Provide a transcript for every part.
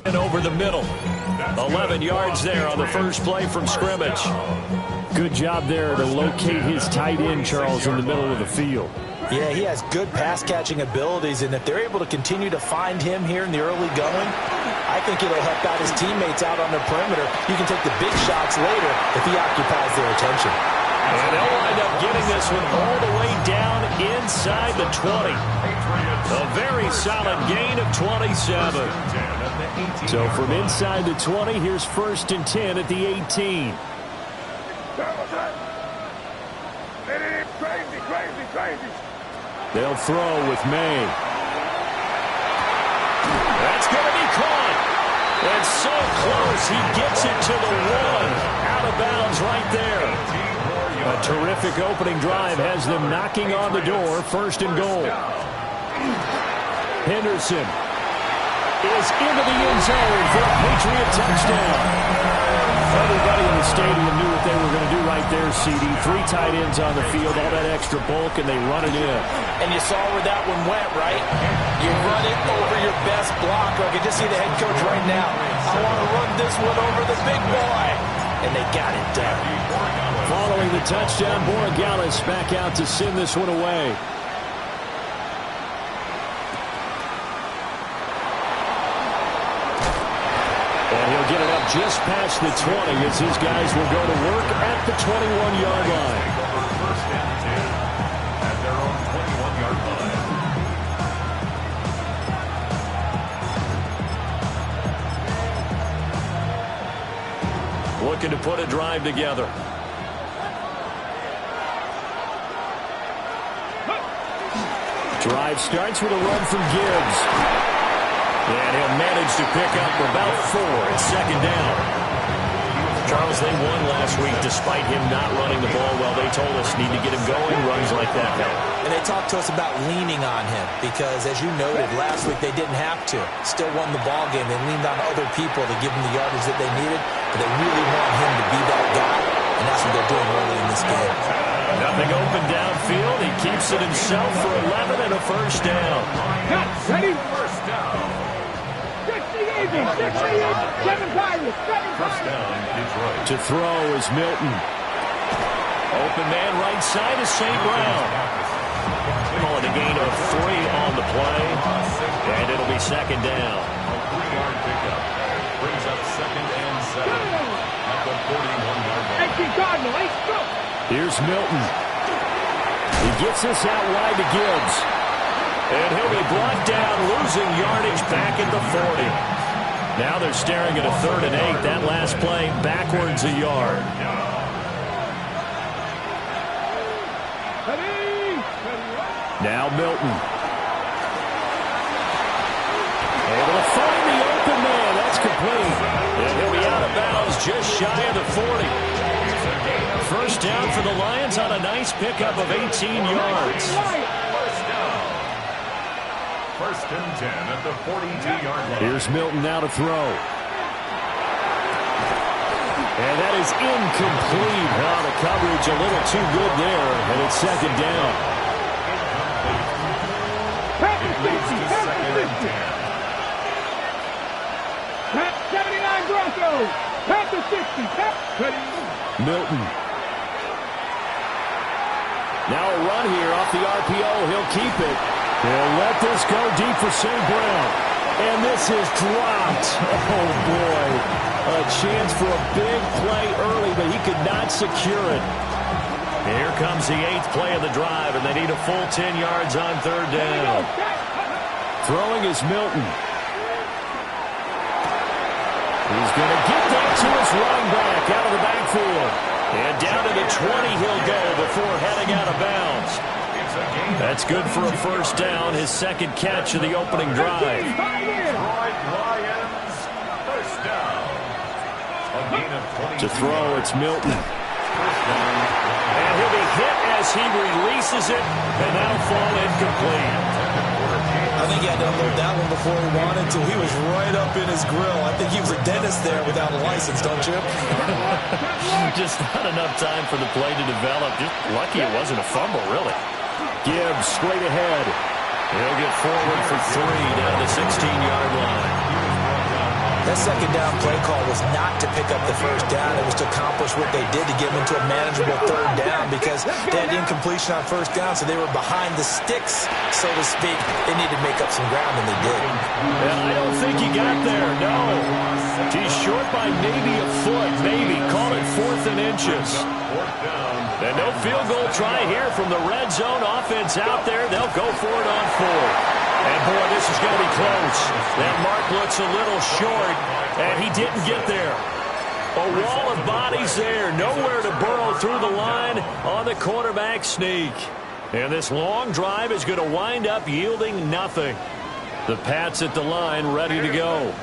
And over the middle. 11 yards there on the first play from scrimmage. Good job there to locate his tight end, Charles, in the middle of the field. Yeah, he has good pass-catching abilities, and if they're able to continue to find him here in the early going, I think it'll help out his teammates out on the perimeter. You can take the big shots later if he occupies their attention. And they'll wind up getting this one all the way down inside the 20. A very solid gain of 27. So from inside the 20, here's 1st and 10 at the 18. They'll throw with May. That's going to be caught. And so close, he gets it to the 1. Out of bounds right there. A terrific opening drive has them knocking on the door. 1st and goal. Henderson is into the end zone for a Patriot touchdown. Everybody in the stadium knew what they were going to do right there, CD. 3 tight ends on the field, all that extra bulk, and they run it in. And you saw where that one went, right? You run it over your best blocker. I can just see the head coach right now. I want to run this one over the big boy. And they got it done. Following the touchdown, Borregales back out to send this one away. He'll get it up just past the 20 as his guys will go to work at the 21-yard line. First and 10 at their own 21-yard line. Looking to put a drive together. Drive starts with a run from Gibbs. And he'll manage to pick up about 4 at 2nd down. Charles, they won last week despite him not running the ball well. They told us need to get him going. Runs like that help. And they talked to us about leaning on him because, as you noted, last week they didn't have to. Still won the ball game. They leaned on other people to give them the yardage that they needed. But they really want him to be that guy, and that's what they're doing early in this game. Nothing open downfield. He keeps it himself for 11 and a 1st down. Ready? First down. First down, Detroit. To throw is Milton. Open man right side is St. Brown. Calling a gain of 3 on the play. And it'll be 2nd down. A 3-yard pickup. Brings up 2nd and 7 at the 41-yard line. Here's Milton. He gets this out wide to Gibbs. And he'll be brought down, losing yardage back at the 40. Now they're staring at a 3rd and 8. That last play backwards a yard. Now Milton. Able to find the open man. That's complete. And he'll be out of bounds just shy of the 40. 1st down for the Lions on a nice pickup of 18 yards. First and 10 at the 42-yard line. Here's Milton now to throw. And that is incomplete. Oh, the coverage a little too good there, and it's 2nd down. It leads to 2nd and 10. 79 Broncos. Pass the 60. Milton. Now a run here off the RPO. He'll keep it. They'll let this go deep for St. Brown. And this is dropped. Oh, boy. A chance for a big play early, but he could not secure it. Here comes the 8th play of the drive, and they need a full 10 yards on 3rd down. Throwing is Milton. He's going to get that to his running back out of the backfield. And down to the 20 he'll go before heading out of bounds. That's good for a 1st down, his 2nd catch of the opening drive. Detroit Lions, 1st down. A gain of 20. To throw, it's Milton. And he'll be hit as he releases it, and that'll fall incomplete. I think he had to unload that one before he wanted to. He was right up in his grill. I think he was a dentist there without a license, don't you? Just not enough time for the play to develop. Just lucky it wasn't a fumble, really. Gibbs straight ahead. He'll get forward for 3 down the 16-yard line. That second down play call was not to pick up the first down. It was to accomplish what they did to get them into a manageable third down because they had incompletion on first down, so they were behind the sticks, so to speak. They needed to make up some ground, and they did. I don't think he got there, no. He's short by maybe a foot, maybe. Call it 4th and inches. And no field goal try here from the red zone. Offense out there. They'll go for it on 4th. And, boy, this is going to be close. That mark looks a little short, and he didn't get there. A wall of bodies there. Nowhere to burrow through the line on the quarterback sneak. And this long drive is going to wind up yielding nothing. The Pats at the line ready to go.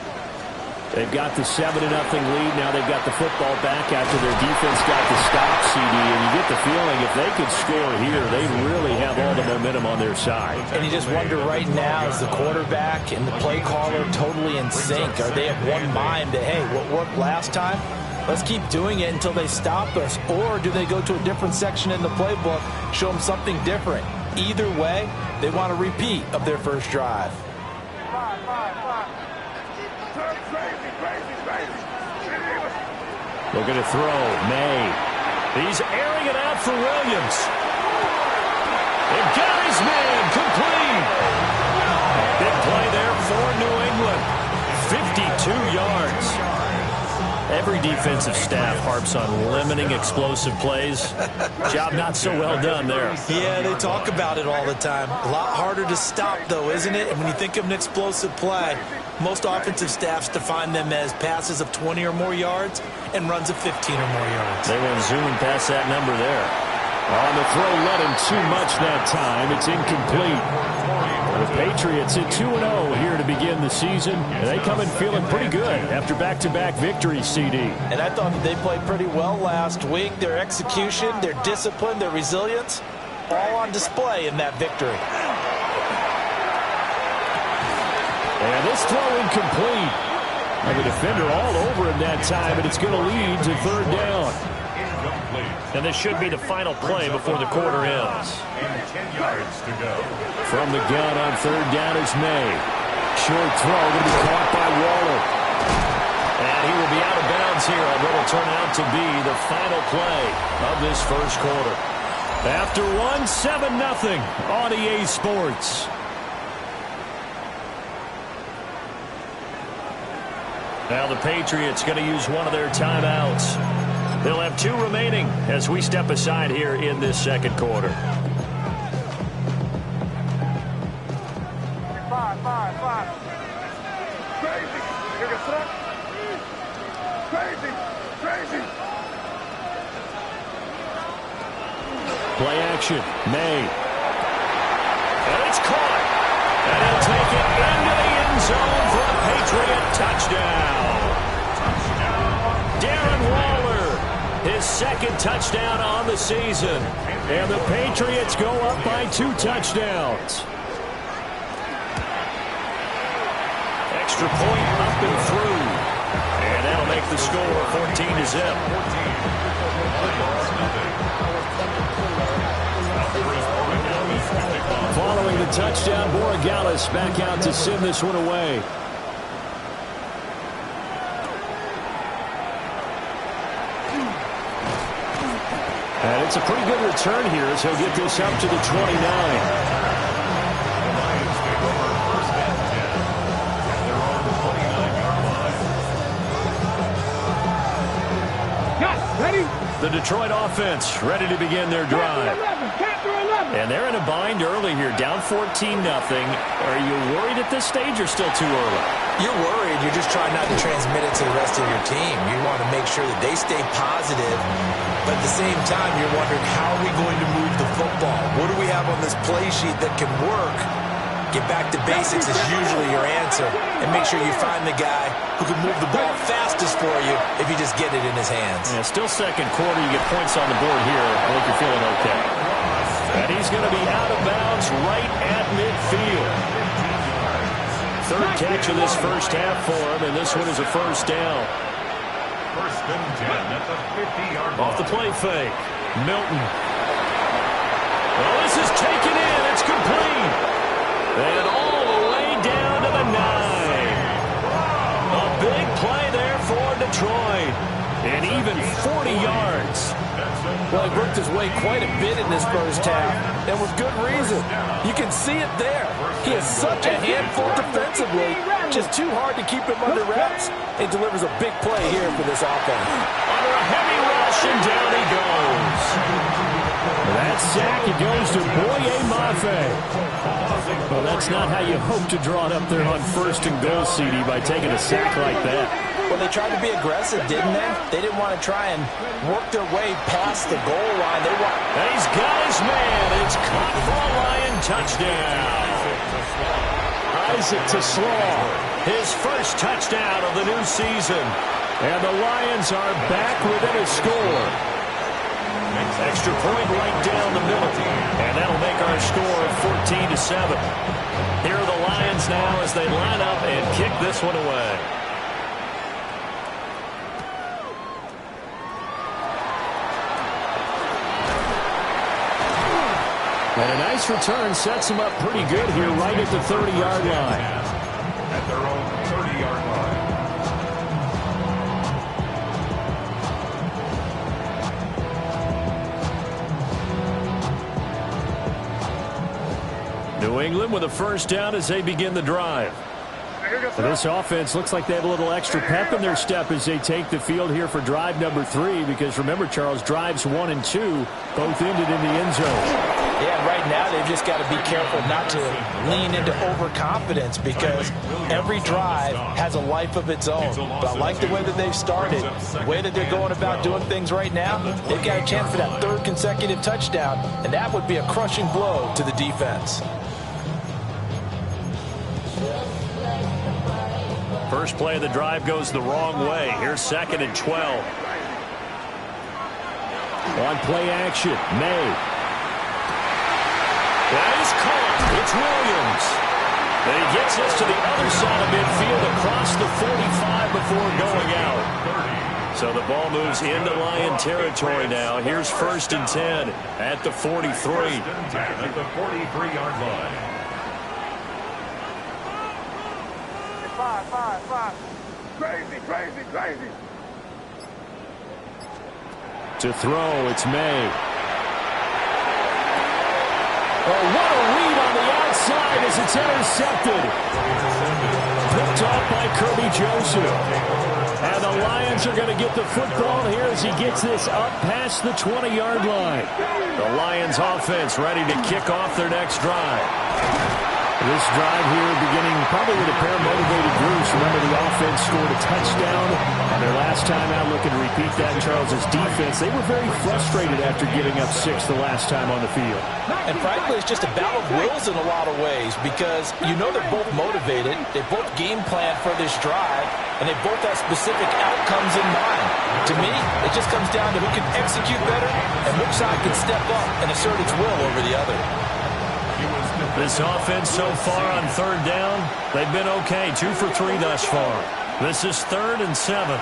They've got the 7-0 lead. Now they've got the football back after their defense got the stop, CD. And you get the feeling if they could score here, they really have all the momentum on their side. And you just wonder right now, is the quarterback and the play caller totally in sync? Are they of one mind that, hey, what worked last time? Let's keep doing it until they stop us. Or do they go to a different section in the playbook, show them something different? Either way, they want a repeat of their first drive. Looking to throw. May. He's airing it out for Williams. And got his man complete. Big play there for New England. 52 yards. Every defensive staff harps on limiting explosive plays. Job not so well done there. Yeah, they talk about it all the time. A lot harder to stop, though, isn't it? And when you think of an explosive play, most offensive staffs define them as passes of 20 or more yards and runs of 15 or more yards. They went zooming past that number there. On the throw, let him too much that time. It's incomplete. The Patriots at 2-0 here to begin the season. And they come in feeling pretty good after back-to-back victories, CD. And I thought they played pretty well last week. Their execution, their discipline, their resilience, all on display in that victory. And this throw incomplete. And the defender all over him that time, but it's going to lead to third down. And this should be the final play before the quarter ends. 10 yards to go. From the gun on third down is May. Short throw going to be caught by Waller. And he will be out of bounds here on what will turn out to be the final play of this first quarter. After one, 7-0 on EA Sports. Now the Patriots going to use one of their timeouts. They'll have 2 remaining as we step aside here in this second quarter. Five. Crazy. Play action. May. And it's caught. And he'll take it into the end zone for a Patriot touchdown. Darren Waller, his second touchdown on the season. And the Patriots go up by 2 touchdowns. Extra point up and through. And that'll make the score 14-0. Following the touchdown, Borregales back out to send this one away. And it's a pretty good return here as he'll get this up to the 29. The Detroit offense ready to begin their drive. And they're in a bind early here, down 14-0. Are you worried at this stage or still too early? You're worried. You're just trying not to transmit it to the rest of your team. You want to make sure that they stay positive. But at the same time, you're wondering, how are we going to move the football? What do we have on this play sheet that can work? Get back to basics is usually your answer. And make sure you find the guy who can move the ball fastest for you if you just get it in his hands. Yeah, still second quarter. You get points on the board here. I think you're feeling okay. And he's going to be out of bounds right at midfield. Third catch of this first half for him, and this one is a first down. First and 10 at the 50-yard line. Off the play fake. Milton. Well, this is taken in. It's complete. And all the way down to the 9. A big play there for Detroit. And even 40 yards. Well, he worked his way quite a bit in this first half, and with good reason. You can see it there. He is such a handful defensively, just too hard to keep him under wraps. He delivers a big play here for this offense. Under a heavy rush, and down he goes. That sack, it goes to Boye Mafe. Well, that's not how you hope to draw it up there on 1st and goal, CD, by taking a sack like that. Well, they tried to be aggressive, didn't they? They didn't want to try and work their way past the goal line. And he's got his man. It's caught for a Lion touchdown. Isaac TeSlaa, his first touchdown of the new season. And the Lions are back within a score. Extra point right down the middle. And that'll make our score 14-7. Here are the Lions now as they line up and kick this one away. And a nice return sets them up pretty good here right at the 30-yard line. At their own 30-yard line. New England with a first down as they begin the drive. This offense looks like they have a little extra pep in their step as they take the field here for drive number 3, because remember, Charles, drives 1 and 2 both ended in the end zone. Yeah, right now they've just got to be careful not to lean into overconfidence, because every drive has a life of its own. But I like the way that they've started, the way that they're going about doing things right now. They've got a chance for that 3rd consecutive touchdown, and that would be a crushing blow to the defense. First play of the drive goes the wrong way. Here's 2nd and 12. On play action, May. Nice call. It's Williams. And he gets us to the other side of midfield across the 45 before going out. So the ball moves into Lion territory now. Here's 1st and 10 at the 43. At the 43-yard line. 5. Crazy. To throw, it's May. Oh, what a read on the outside as it's intercepted. Picked off by Kirby Joseph. And the Lions are going to get the football here as he gets this up past the 20-yard line. The Lions offense ready to kick off their next drive. This drive here beginning probably with a pair of motivated groups. Remember, the offense scored a touchdown on their last time out. Looking to repeat that in Charles's defense. They were very frustrated after giving up 6 the last time on the field. And frankly, it's just a battle of wills in a lot of ways, because you know they're both motivated. They both game plan for this drive, and they both have specific outcomes in mind. To me, it just comes down to who can execute better and which side can step up and assert its will over the other. This offense so far on 3rd down, they've been okay. 2 for 3 thus far. This is 3rd and 7. A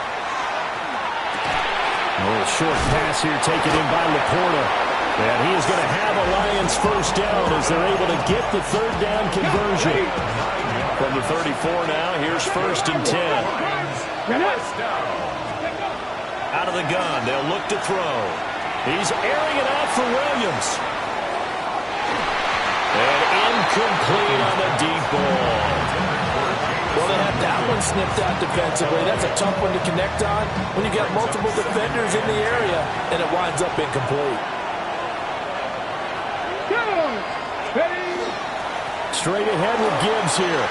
little short pass here taken in by Laporta. And he is going to have a Lions first down as they're able to get the 3rd down conversion. From the 34 now, here's 1st and 10. Out of the gun, they'll look to throw. He's airing it out for Williams. And incomplete on the deep ball. Well, they had that one snipped out defensively. That's a tough one to connect on when you got multiple defenders in the area, and it winds up incomplete. Straight ahead with Gibbs here.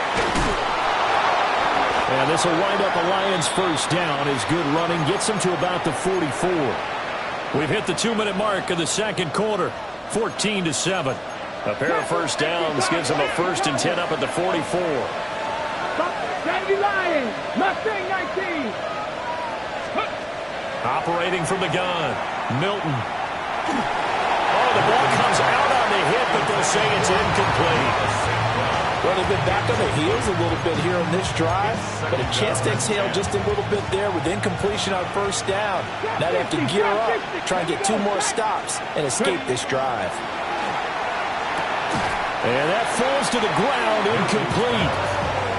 And this will wind up a Lions first down as good running gets them to about the 44. We've hit the 2-minute mark of the 2nd quarter. 14-7. A pair of first downs gives them a 1st and 10 up at the 44. Mustang 19. Operating from the gun, Milton. Oh, the ball comes out on the hit, but they'll say it's incomplete. Well, they've been back on their heels a little bit here on this drive, but a chance to exhale just a little bit there with incompletion on 1st down. Now they have to gear up, try and get 2 more stops, and escape this drive. And that falls to the ground, incomplete.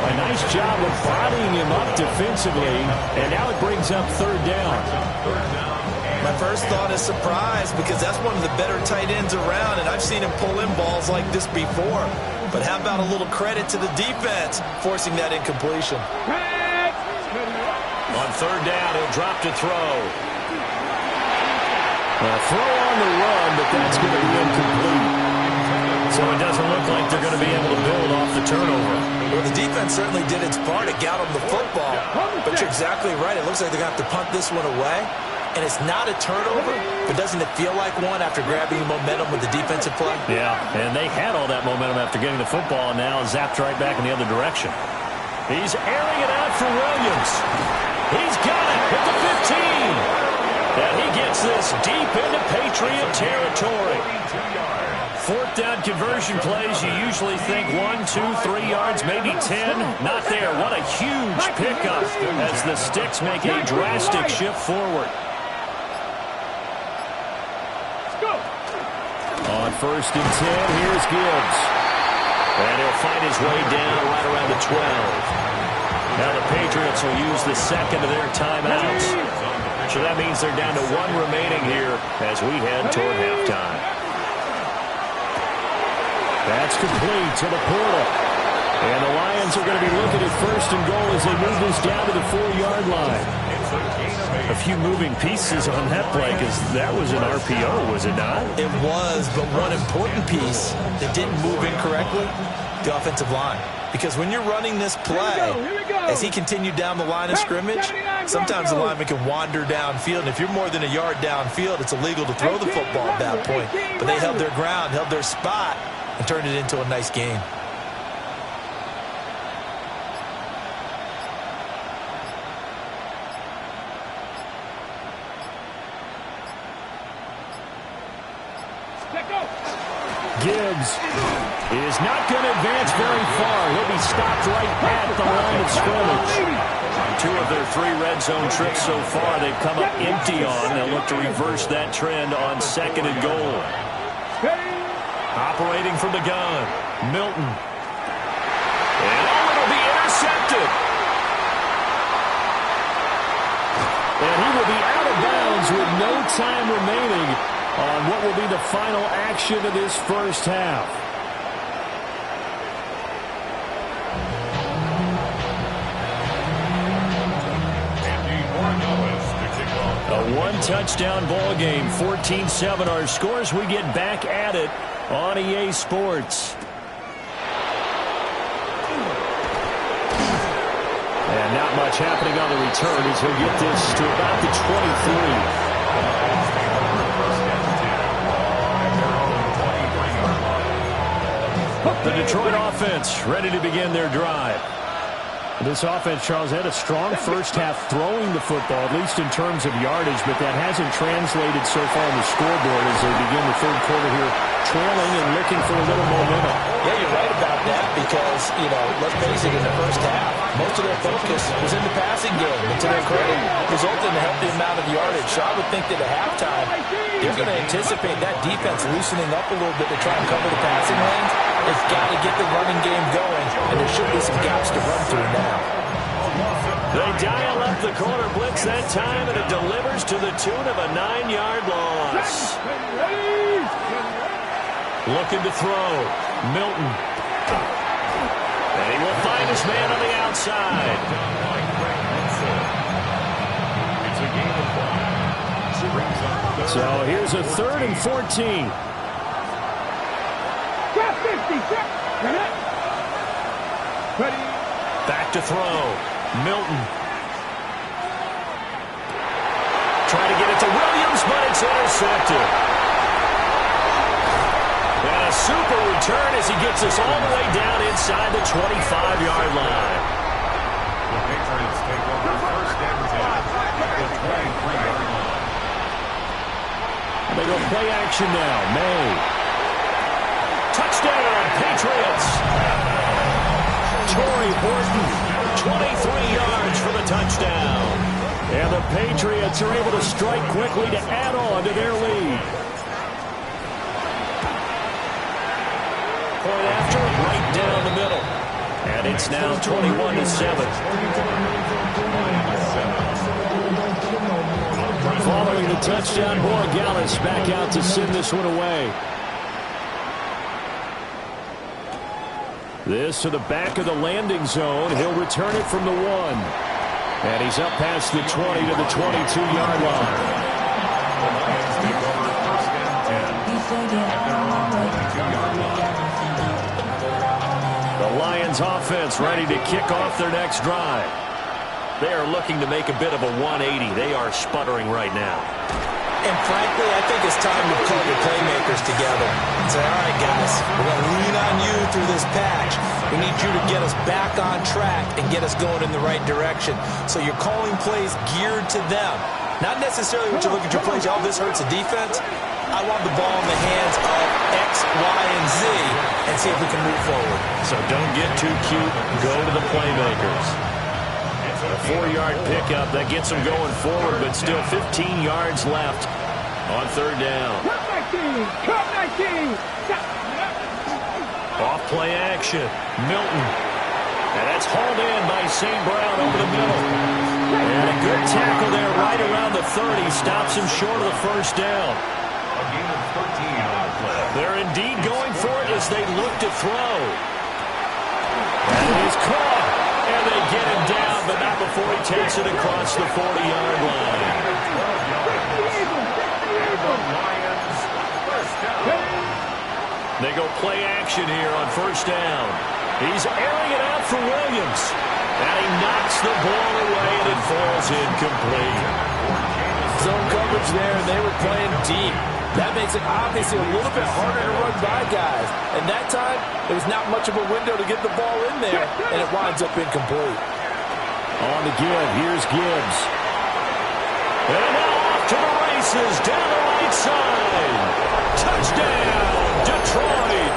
A nice job of bodying him up defensively, and now it brings up third down. My first thought is surprise, because that's one of the better tight ends around, and I've seen him pull in balls like this before. But how about a little credit to the defense forcing that incompletion? On third down, he'll drop to throw. A throw on the run, but that's going to be incomplete. So it doesn't look like they're going to be able to build off the turnover. Well, the defense certainly did its part to get them the football. But you're exactly right. It looks like they're going to have to punt this one away. And it's not a turnover, but doesn't it feel like one after grabbing the momentum with the defensive play? Yeah, and they had all that momentum after getting the football, and now zapped right back in the other direction. He's airing it out for Williams. He's got it at the 15. And he gets this deep into Patriot territory. Fourth down conversion plays, you usually think 1, 2, 3 yards, maybe 10. Not there. What a huge pickup as the Sticks make a drastic shift forward. On first and 10, here's Gibbs. And he'll find his way down right around the 12. Now the Patriots will use the second of their timeouts. So that means they're down to 1 remaining here as we head toward halftime. That's complete to Laporta. And the Lions are going to be looking at first and goal as they move this down to the 4-yard line. A few moving pieces on that play, because that was an RPO, was it not? It was, but one important piece that didn't move incorrectly, the offensive line. Because when you're running this play, as he continued down the line of scrimmage, sometimes the lineman can wander downfield. And if you're more than a yard downfield, it's illegal to throw the football at that point. But they held their ground, held their spot, and turned it into a nice game. Gibbs is not going to advance very far. He'll be stopped right at the line of scrimmage. 2 of their 3 red zone trips so far they've come up empty on. They'll look to reverse that trend on second and goal. Operating from the gun, Milton. And it'll be intercepted. And he will be out of bounds with no time remaining on what will be the final action of this first half. A 1-touchdown ball game, 14-7 our scores. We get back at it on EA Sports. And not much happening on the return as he'll get this to about the 23. The Detroit offense ready to begin their drive. This offense, Charles, had a strong first half throwing the football, at least in terms of yardage, but that hasn't translated so far on the scoreboard as they begin the third quarter here, trailing and looking for a little momentum. Yeah, you're right about that because, let's face it, in the first half, most of their focus was in the passing game. And to their credit, resulted in a healthy amount of yardage. So I would think that at halftime, they're going to anticipate that defense loosening up a little bit to try and cover the passing lanes. They've got to get the running game going, and there should be some gaps to run through now. They dial up the corner blitz that time, and it delivers to the tune of a 9-yard loss. Looking to throw. Milton. And he will find his man on the outside. So here's a 3rd and 14. Back to throw. Milton. Trying to get it to Williams, but it's intercepted. And a super return as he gets us all the way down inside the 25-yard line. The Patriots take over first and 10 at the 23-yard line. They go play action now. May. Touchdown, Patriots. Torrey Horton, 23 yards for the touchdown. And the Patriots are able to strike quickly to add on to their lead. Point after, right down the middle. And And it's now 21-7. Following the touchdown, Borregales back out to send this one away. This to the back of the landing zone. He'll return it from the 1. And he's up past the 20 to the 22-yard line. The Lions offense ready to kick off their next drive. They are looking to make a bit of a 180. They are sputtering right now. And frankly, I think it's time to call your playmakers together and say, all right, guys, we're going to lean on you through this patch. We need you to get us back on track and get us going in the right direction. So you're calling plays geared to them. Not necessarily when you look at your plays, oh, this hurts the defense. I want the ball in the hands of X, Y, and Z and see if we can move forward. So don't get too cute. Go to the playmakers. A 4-yard pickup. That gets them going forward, but still 15 yards left on third down. Cut 19! Off play action. Milton. And that's hauled in by St. Brown over the middle. And a good tackle there right around the 30. Stops him short of the first down. A gain of 13 on the play. They're indeed going for it as they look to throw. And he's caught. And they get him down, but not before he takes it across the 40-yard line. They go play action here on first down. He's airing it out for Williams. And he knocks the ball away, and it falls incomplete. Zone coverage there, and they were playing deep. That makes it obviously a little bit harder to run by guys. And that time, there was not much of a window to get the ball in there, and it winds up incomplete. On the give, here's Gibbs. And now off to the races, down the right side. Touchdown, Detroit.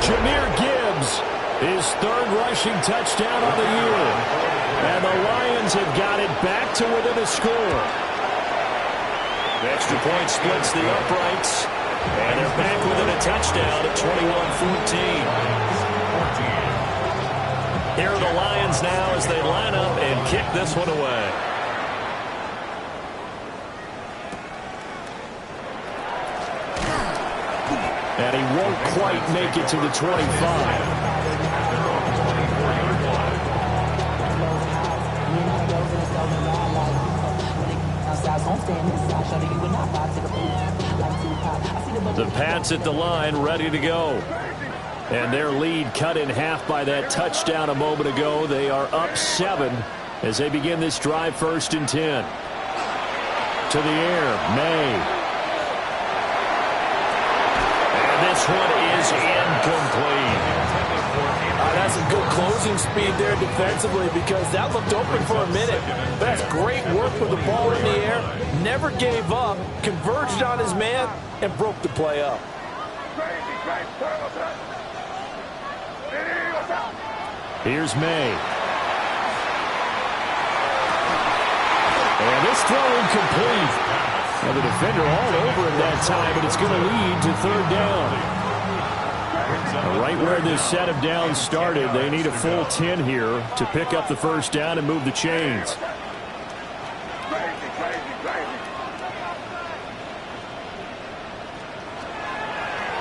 Jahmyr Gibbs, his third rushing touchdown on the year. And the Lions have got it back to within a score. The extra point splits the uprights. And they're back within a touchdown at 21-14. Here are the Lions now as they line up and kick this one away. And he won't quite make it to the 25. The Pats at the line, ready to go. And their lead cut in half by that touchdown a moment ago. They are up 7 as they begin this drive, 1st and 10. To the air, May. And this one is incomplete. That's some good closing speed there defensively because that looked open for a minute. But that's great work with the ball in the air. Never gave up, converged on his man, and broke the play up. Here's May. And this throw incomplete. Now the defender all over him that time, but it's going to lead to third down. Right where this set of downs started, they need a full 10 here to pick up the first down and move the chains.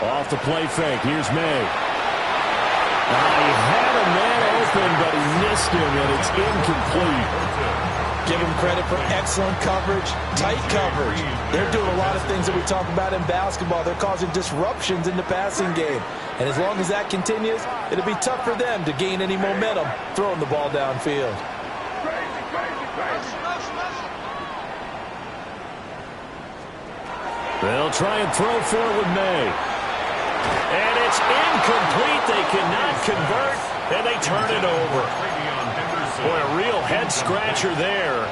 Off the play fake. Here's May. He had a man open, but he missed him, and it's incomplete. Give him credit for excellent coverage, tight coverage. They're doing a lot of things that we talk about in basketball. They're causing disruptions in the passing game. And as long as that continues, it'll be tough for them to gain any momentum throwing the ball downfield. They'll try and throw for it with May. And it's incomplete. They cannot convert, and they turn it over. Boy, a real head-scratcher there.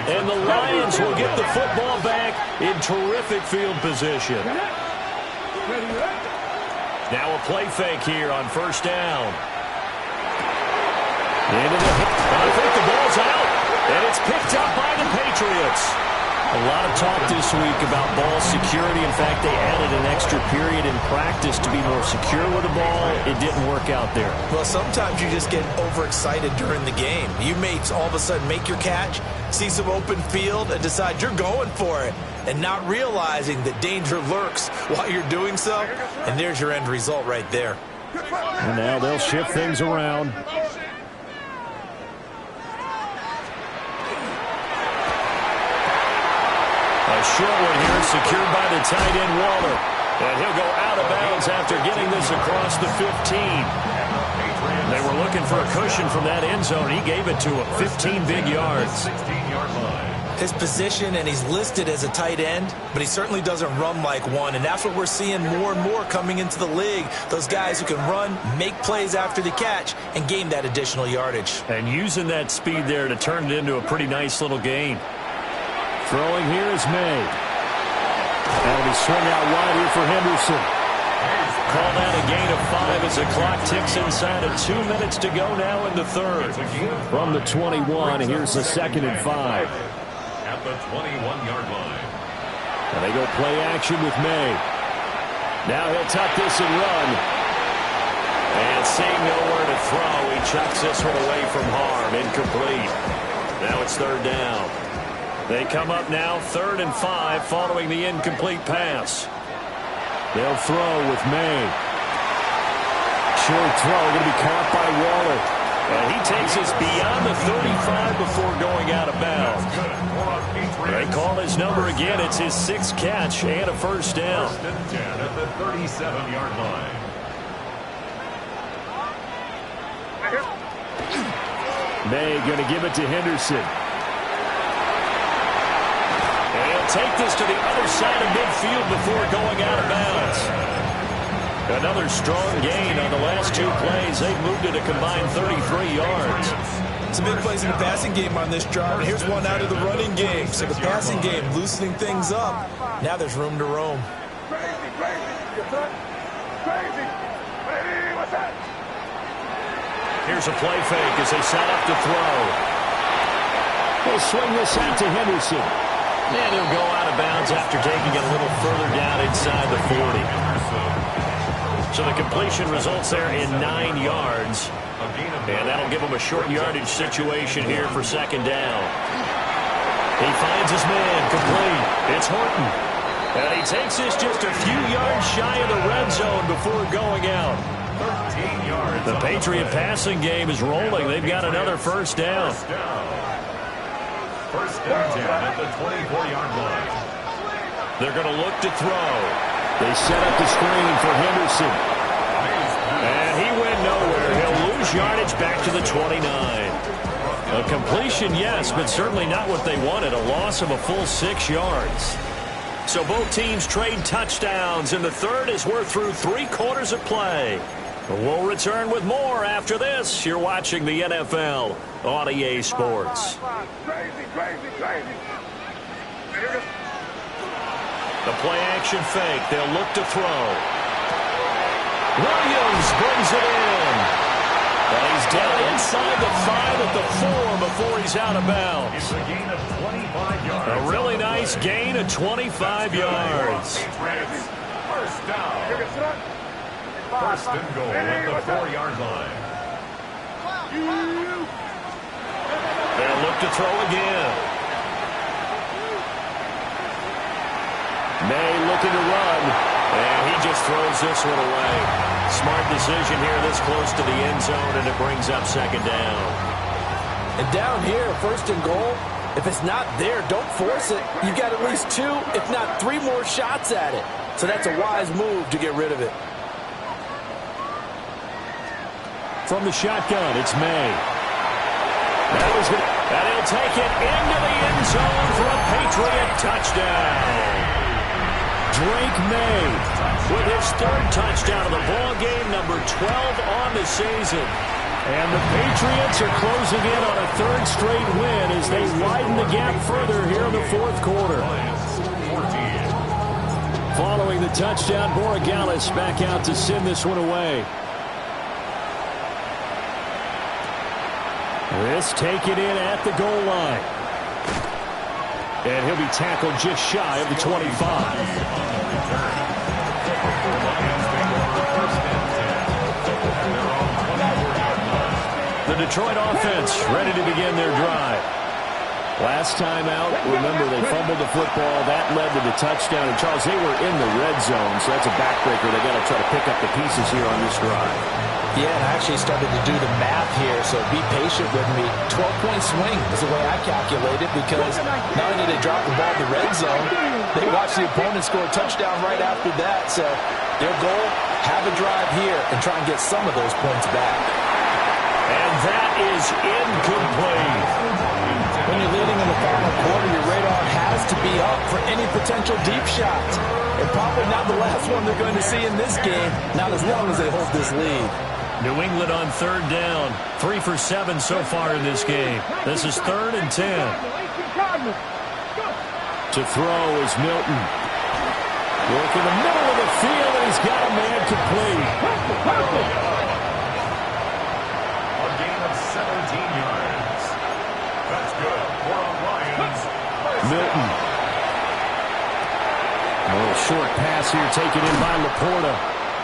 And the Lions will get the football back in terrific field position. Now a play fake here on first down. Into the I think the ball's out, and it's picked up by the Patriots. A lot of talk this week about ball security. In fact, they added an extra period in practice to be more secure with the ball. It didn't work out there. Well, sometimes you just get overexcited during the game. You may all of a sudden make your catch, see some open field, and decide you're going for it, and not realizing that danger lurks while you're doing so. And there's your end result right there. And now they'll shift things around. A short one here, secured by the tight end, Waller. And he'll go out of bounds after getting this across the 15. They were looking for a cushion from that end zone. He gave it to him, 15 big yards. His position, and he's listed as a tight end, but he certainly doesn't run like one, and that's what we're seeing more and more coming into the league. Those guys who can run, make plays after the catch, and gain that additional yardage. And using that speed there to turn it into a pretty nice little gain. Throwing here is May. That'll be swung out wide here for Henderson. Call that a gain of 5 as the clock ticks inside of 2 minutes to go now in the third. From the 21, here's the 2nd and 5. At the 21-yard line. And they go play action with May. Now he'll tuck this and run. And seeing nowhere to throw, he chucks this one away from harm. Incomplete. Now it's third down. They come up now 3rd and 5 following the incomplete pass. They'll throw with May. Short throw going to be caught by Waller. And he takes us beyond the 35 before going out of bounds. They call his number again. It's his 6th catch and a first down. 1st and 10 at the 37-yard line. May going to give it to Henderson. And he'll take this to the other side of midfield before going out of bounds. Another strong gain on the last 2 plays. They've moved it a combined 33 yards. Some big plays in the passing game on this drive. And here's one out of the running game. So the passing game loosening things up. Now there's room to roam. Here's a play fake as they set up to throw. They'll swing this out to Henderson. And he'll go out of bounds after taking it a little further down inside the 40. So the completion results there in 9 yards. And that'll give him a short yardage situation here for 2nd down. He finds his man, complete. It's Horton. And he takes this just a few yards shy of the red zone before going out. 13 yards. The Patriot passing game is rolling. They've got another first down. 1st and 10 at the 24-yard line. They're going to look to throw. They set up the screen for Henderson. And he went nowhere. He'll lose yardage back to the 29. A completion, yes, but certainly not what they wanted. A loss of a full 6 yards. So both teams trade touchdowns, and the third as we're through 3 quarters of play. We'll return with more after this. You're watching the NFL on EA Sports. The play-action fake. They'll look to throw. Williams brings it in. And he's down inside the 5 at the 4 before he's out of bounds. It's a gain of 25 yards. A really nice gain of 25 yards. First down. 1st and goal at the 4-yard line. They'll look to throw again. May looking to run. And he just throws this one away. Smart decision here this close to the end zone, and it brings up 2nd down. And down here, 1st and goal, if it's not there, don't force it. You've got at least 2, if not 3 more shots at it. So that's a wise move to get rid of it. From the shotgun, it's May. And he'll take it into the end zone for a Patriot touchdown. Drake May with his 3rd touchdown of the ball game, number 12 on the season. And the Patriots are closing in on a 3rd straight win as they widen the gap further here in the 4th quarter. Following the touchdown, Borregales back out to send this one away. This taken in at the goal line. And he'll be tackled just shy of the 25. The Detroit offense ready to begin their drive. Last time out, remember, they fumbled the football. That led to the touchdown. And, Charles, they were in the red zone, so that's a backbreaker. They got to try to pick up the pieces here on this drive. Yeah, and I actually started to do the math here, so be patient with me. 12-point swing is the way I calculate it, because not only did they drop the ball in the red zone, they watched the opponent score a touchdown right after that. So their goal, have a drive here and try and get some of those points back. And that is incomplete. When you're leading in the final quarter, your radar has to be up for any potential deep shots. And probably not the last one they're going to see in this game, not as long as they hold this lead. New England on third down. 3 for 7 so far in this game. This is 3rd and 10. To throw is Milton. Work in the middle of the field, and he's got a man complete. A gain of 17 yards. That's good for a Lions. Milton. A little short pass here taken in by Laporta.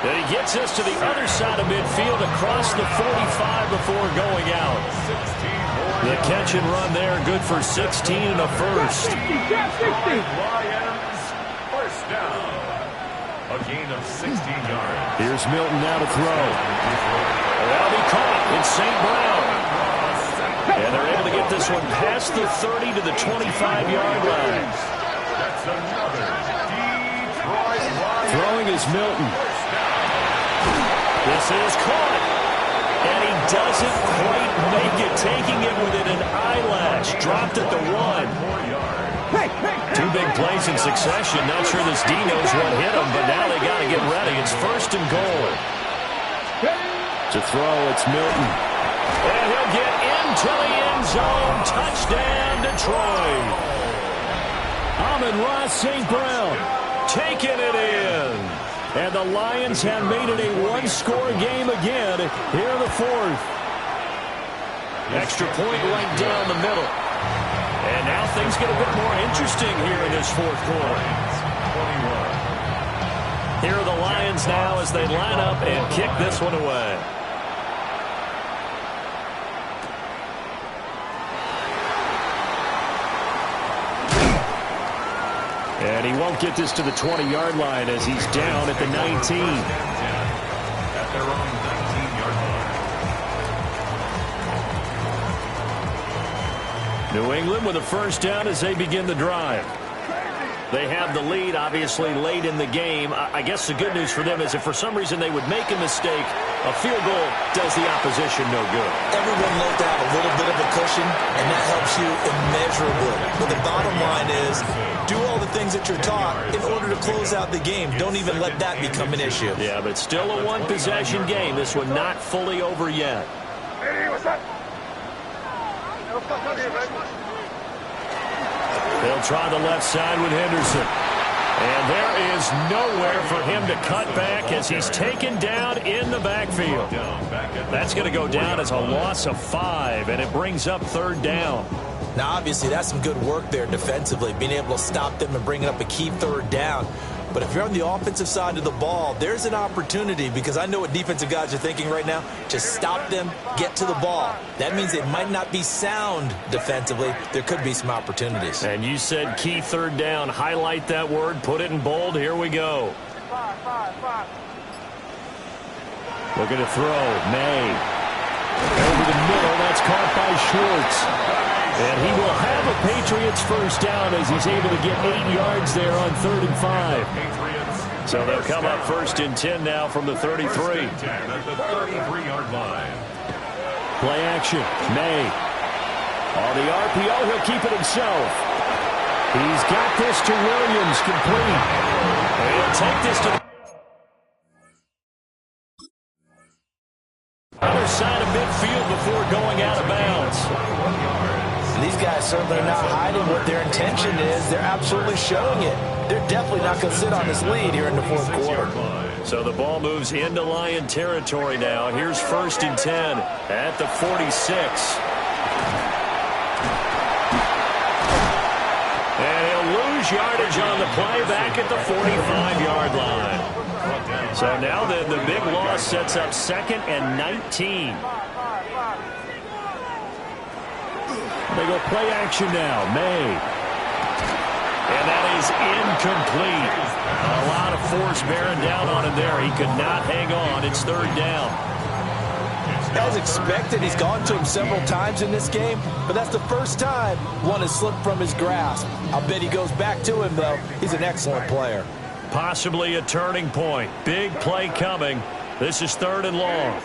And he gets us to the other side of midfield across the 45 before going out. The catch and run there, good for 16 and a first. Lions, first down. A gain of 16 yards. Here's Milton now to throw. That'll be caught. It's St. Brown. And they're able to get this one past the 30 to the 25-yard line. That's another Detroit Lions. Throwing is Milton. This is caught. And he doesn't quite make it, taking it within an eyelash. Dropped at the 1. 2 big plays in succession. Not sure this D knows what hit him, but now they got to get ready. It's 1st and goal. To throw, it's Milton. And he'll get into the end zone. Touchdown, Detroit. Amon-Ra St. Brown taking it in. And the Lions have made it a one-score game again here in the 4th. Extra point right down the middle. And now things get a bit more interesting here in this 4th quarter. 21. Here are the Lions now as they line up and kick this one away. And he won't get this to the 20-yard line as he's down at the 19. At their own 19-yard line. New England with a first down as they begin the drive. They have the lead, obviously, late in the game. I guess the good news for them is if for some reason they would make a mistake, a field goal does the opposition no good. Everyone knows to have a little bit of a cushion, and that helps you immeasurably. But the bottom line is, do all the things that you're taught in order to close out the game. Don't even let that become an issue. Yeah, but still a one-possession game. This one not fully over yet. They'll try the left side with Henderson. And there is nowhere for him to cut back as he's taken down in the backfield. That's going to go down as a loss of 5, and it brings up 3rd down. Now, obviously, that's some good work there defensively, being able to stop them and bringing up a key 3rd down. But if you're on the offensive side of the ball, there's an opportunity, because I know what defensive guys are thinking right now. Just stop them, get to the ball. That means they might not be sound defensively. There could be some opportunities. And you said key 3rd down. Highlight that word. Put it in bold. Here we go. Looking to throw. May. Over the middle. That's caught by Schwartz. And he will have a Patriots first down as he's able to get 8 yards there on 3rd and 5. So they'll come up 1st and 10 now from the 33. At the 33-yard line. Play action. May. On the RPO, he'll keep it himself. He's got this to Williams, complete. And he'll take this to the other side of midfield before going out of bounds. These guys certainly are not hiding what their intention is. They're absolutely showing it. They're definitely not going to sit on this lead here in the 4th quarter. So the ball moves into Lion territory now. Here's 1st and 10 at the 46. And yardage on the play back at the 45-yard line. So now the big loss sets up 2nd and 19. They go play action now. May. And that is incomplete. A lot of force bearing down on him there. He could not hang on. It's 3rd down. As expected, he's gone to him several times in this game, but that's the first time one has slipped from his grasp. I'll bet he goes back to him, though. He's an excellent player. Possibly a turning point. Big play coming. This is 3rd and long.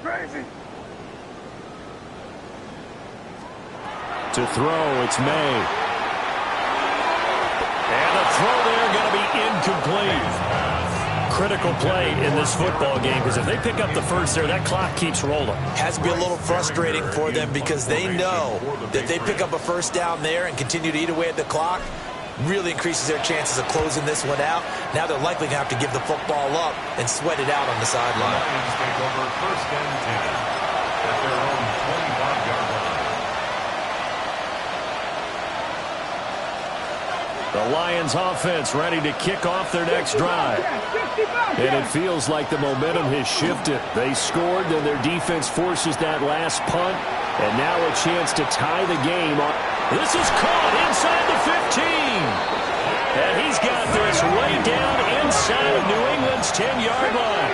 Crazy. To throw, it's May. And the throw there going to be incomplete. Critical play in this football game, because if they pick up the first there, that clock keeps rolling. Has to be a little frustrating for them because they know that they pick up a first down there and continue to eat away at the clock, really increases their chances of closing this one out. Now they're likely going to have to give the football up and sweat it out on the sideline. Lions take over 1st and 10 at their own 25-yard line. The Lions offense ready to kick off their next drive. And it feels like the momentum has shifted. They scored, then their defense forces that last punt. And now a chance to tie the game. This is caught inside the 15. And he's got this way down inside of New England's 10-yard line.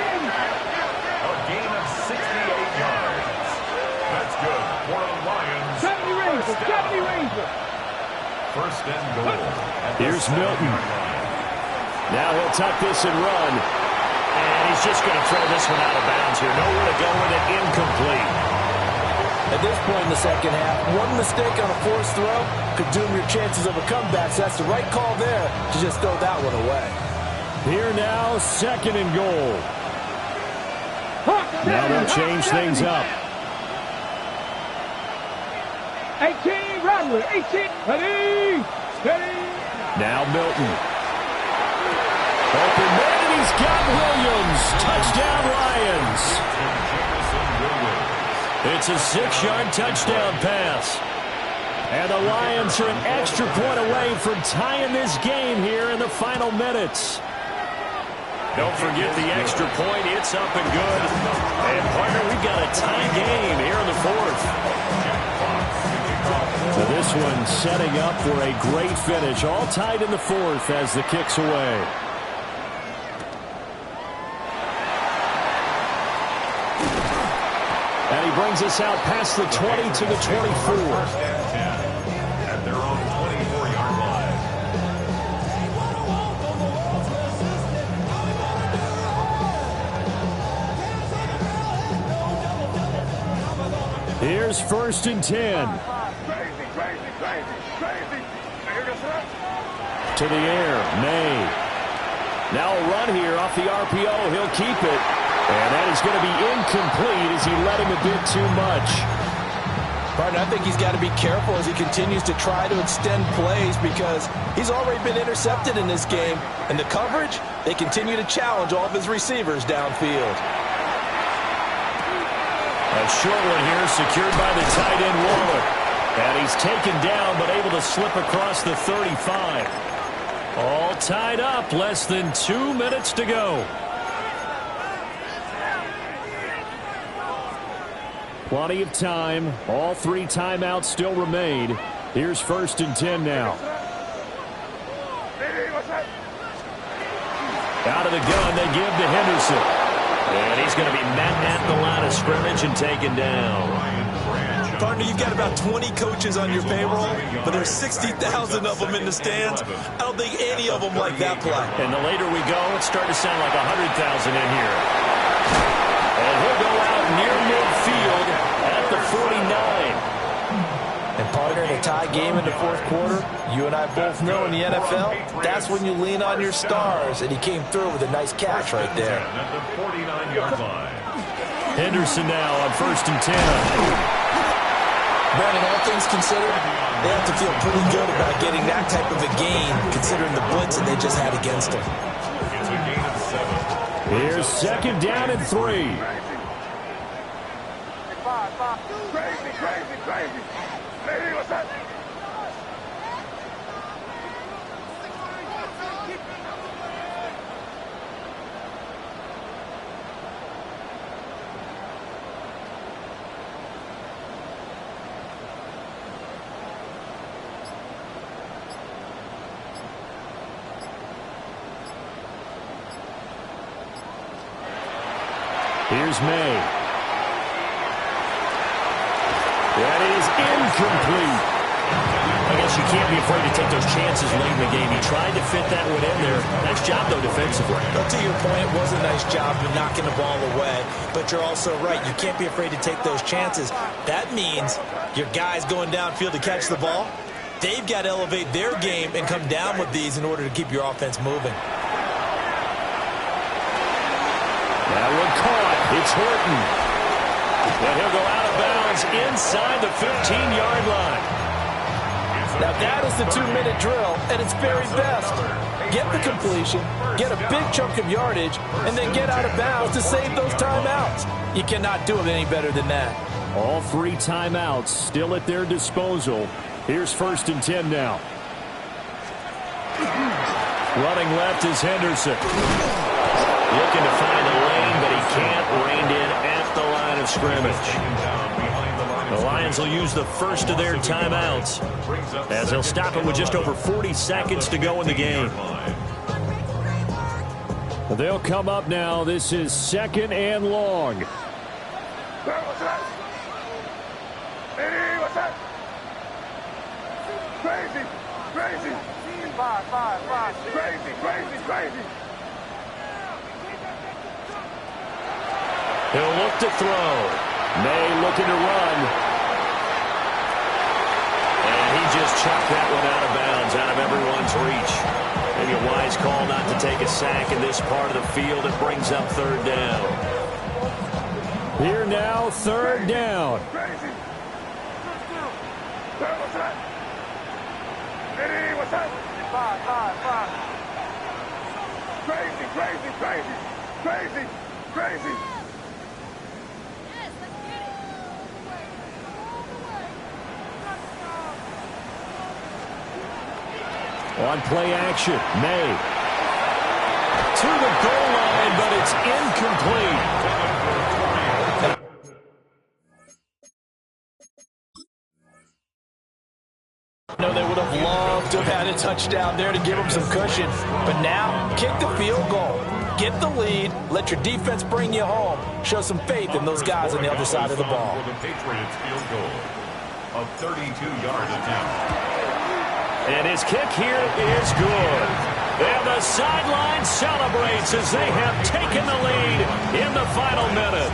A gain of 68 yards. That's good for the Lions. 70 Ranger. 1st and goal. Here's Milton. Now he'll tuck this and run. And he's just going to throw this one out of bounds here. Nowhere to go with it. Incomplete. At this point in the second half, one mistake on a forced throw could doom your chances of a comeback. So that's the right call there to just throw that one away. Here now, 2nd and goal. Now they'll change things up. 18, Rodley, 18, ready. Now Milton. Open man, and he's got Williams. Touchdown, Lions. It's a 6-yard touchdown pass. And the Lions are an extra point away from tying this game here in the final minutes. Don't forget the extra point. It's up and good. And, partner, we've got a tie game here in the 4th. So this one setting up for a great finish. All tied in the 4th as the kick's away. And he brings us out past the 20 to the 24. 1st and 10 at their own 24-yard line. Here's 1st and 10. To the air, May. Now a run here off the RPO. He'll keep it. And that is going to be incomplete as he let him a bit too much. Partner, I think he's got to be careful as he continues to try to extend plays because he's already been intercepted in this game. And the coverage, they continue to challenge all of his receivers downfield. A short one here secured by the tight end Waller. And he's taken down but able to slip across the 35. All tied up, less than 2 minutes to go. Plenty of time. All 3 timeouts still remain. Here's 1st and 10 now. Out of the gun, they give to Henderson. And he's going to be met at the line of scrimmage and taken down. Partner, you've got about 20 coaches on your payroll, but there's 60,000 of them in the stands. I don't think any of them like that play. And the later we go, it's starting to sound like 100,000 in here. And he'll go out near midfield at the 49. And partner, in a tie game in the 4th quarter, you and I both know in the NFL, that's when you lean on your stars. And he came through with a nice catch right there. At the 49-yard line. Henderson now on 1st and 10. Brandon, all things considered, they have to feel pretty good about getting that type of a gain, considering the blitz that they just had against them. It's a gain of 7. Here's 2nd down and 3. Crazy, crazy, crazy. Hey, what's that? Here's May. That is incomplete. I guess you can't be afraid to take those chances late in the game. He tried to fit that one in there. Nice job, though, defensively. But to your point, it was a nice job of knocking the ball away. But you're also right. You can't be afraid to take those chances. That means your guys going downfield to catch the ball, they've got to elevate their game and come down with these in order to keep your offense moving. That one caught. It's Horton. And he'll go out of bounds inside the 15-yard line. Now that is the 2-minute drill at its very best. Get the completion, get a big chunk of yardage, and then get out of bounds to save those timeouts. You cannot do it any better than that. All 3 timeouts still at their disposal. Here's 1st and 10 now. Running left is Henderson. Looking to find a lane, but he can't. Reined in at the line of scrimmage. The Lions will use the first of their timeouts as they'll stop it with just over 40 seconds to go in the game. They'll come up now. This is 2nd and long. What's that? Hey, what's that? Crazy, crazy. Five. Crazy, crazy, crazy. He'll look to throw. May looking to run. And he just chucked that one out of bounds, out of everyone's reach. Maybe a wise call not to take a sack in this part of the field. It brings up 3rd down. Here now, 3rd down. Crazy. What's that? Hey, what's that? Five. Crazy, crazy, crazy. Crazy, crazy. On play action, May. To the goal line, but it's incomplete. No, they would have loved to have had a touchdown there to give them some cushion. But now, kick the field goal. Get the lead. Let your defense bring you home. Show some faith in those guys on the other side of the ball. For the Patriots field goal, a 32-yard attempt. And his kick here is good. And the sideline celebrates as they have taken the lead in the final minute.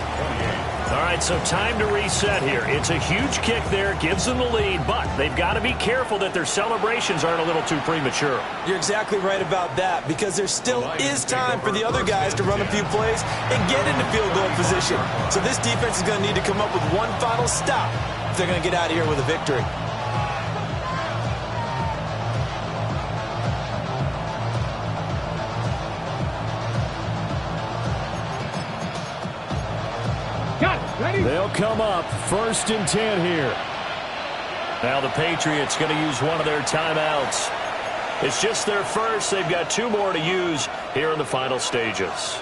All right, so time to reset here. It's a huge kick there, gives them the lead, but they've got to be careful that their celebrations aren't a little too premature. You're exactly right about that, because there still is time for the other guys to run a few plays and get into field goal position. So this defense is going to need to come up with one final stop if they're going to get out of here with a victory. They'll come up 1st and 10 here. Now the Patriots going to use one of their timeouts. It's just their first. They've got 2 more to use here in the final stages.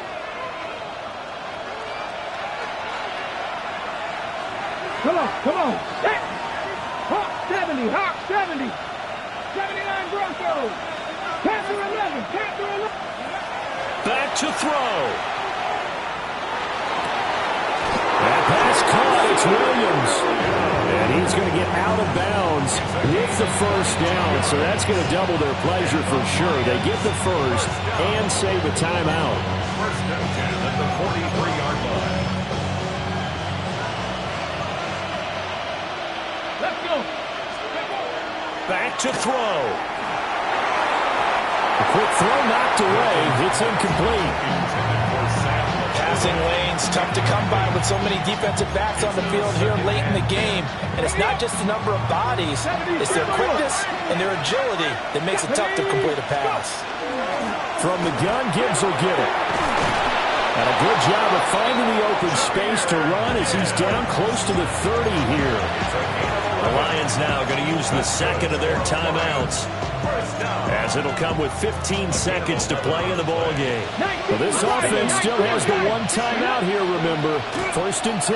Come on. Set. Hawk 70. 79 Broncos. Panther 11. Back to throw. That pass caught. It's Williams. And he's going to get out of bounds with the 1st down. So that's going to double their pleasure for sure. They get the first and save a timeout. 1st and 10 at the 43-yard line. Let's go. Back to throw. A quick throw knocked away. It's incomplete. Passing lanes, tough to come by with so many defensive backs on the field here late in the game. And it's not just the number of bodies, it's their quickness and their agility that makes it tough to complete a pass. From the gun, Gibbs will get it. And a good job of finding the open space to run as he's down close to the 30 here. The Lions now going to use the second of their timeouts, as it'll come with 15 seconds to play in the ball game. Well, this offense still has the one timeout here, remember. 1st and 10.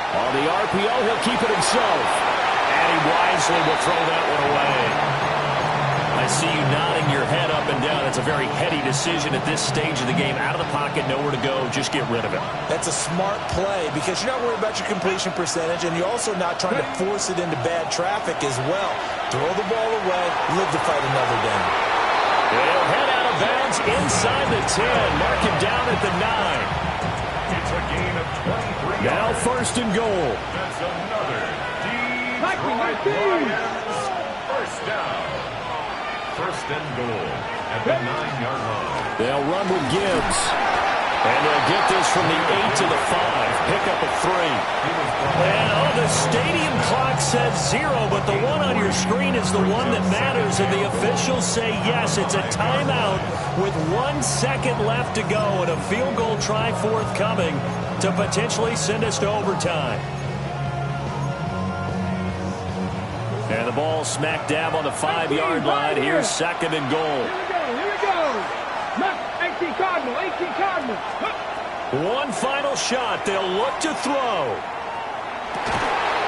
On the RPO, he'll keep it himself. And he wisely will throw that one away. I see you nodding your head up and down. It's a very heady decision at this stage of the game. Out of the pocket, nowhere to go. Just get rid of it. That's a smart play because you're not worried about your completion percentage, and you're also not trying to force it into bad traffic as well. Throw the ball away, live to fight another down. They'll head out of bounds inside the 10. Mark him down at the 9. It's a gain of 23. Now 1st and goal. That's another Detroit Lions first down. 1st and goal at the 9-yard line. They'll run with Gibbs. And they'll get this from the 8 to the 5. Pick up a 3. And the stadium clock says 0, but the one on your screen is the one that matters. And the officials say yes, it's a timeout with 1 second left to go and a field goal try forthcoming to potentially send us to overtime. And the ball smack dab on the 5-yard line. Here's 2nd and goal. Here we go. 18 Cardinal, 18 Cardinal. One final shot. They'll look to throw.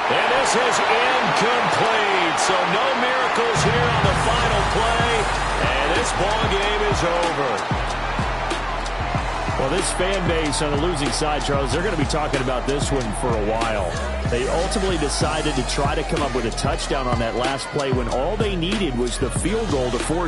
And this is incomplete. So no miracles here on the final play. And this ball game is over. Well, this fan base on the losing side, Charles, they're going to be talking about this one for a while. They ultimately decided to try to come up with a touchdown on that last play when all they needed was the field goal to force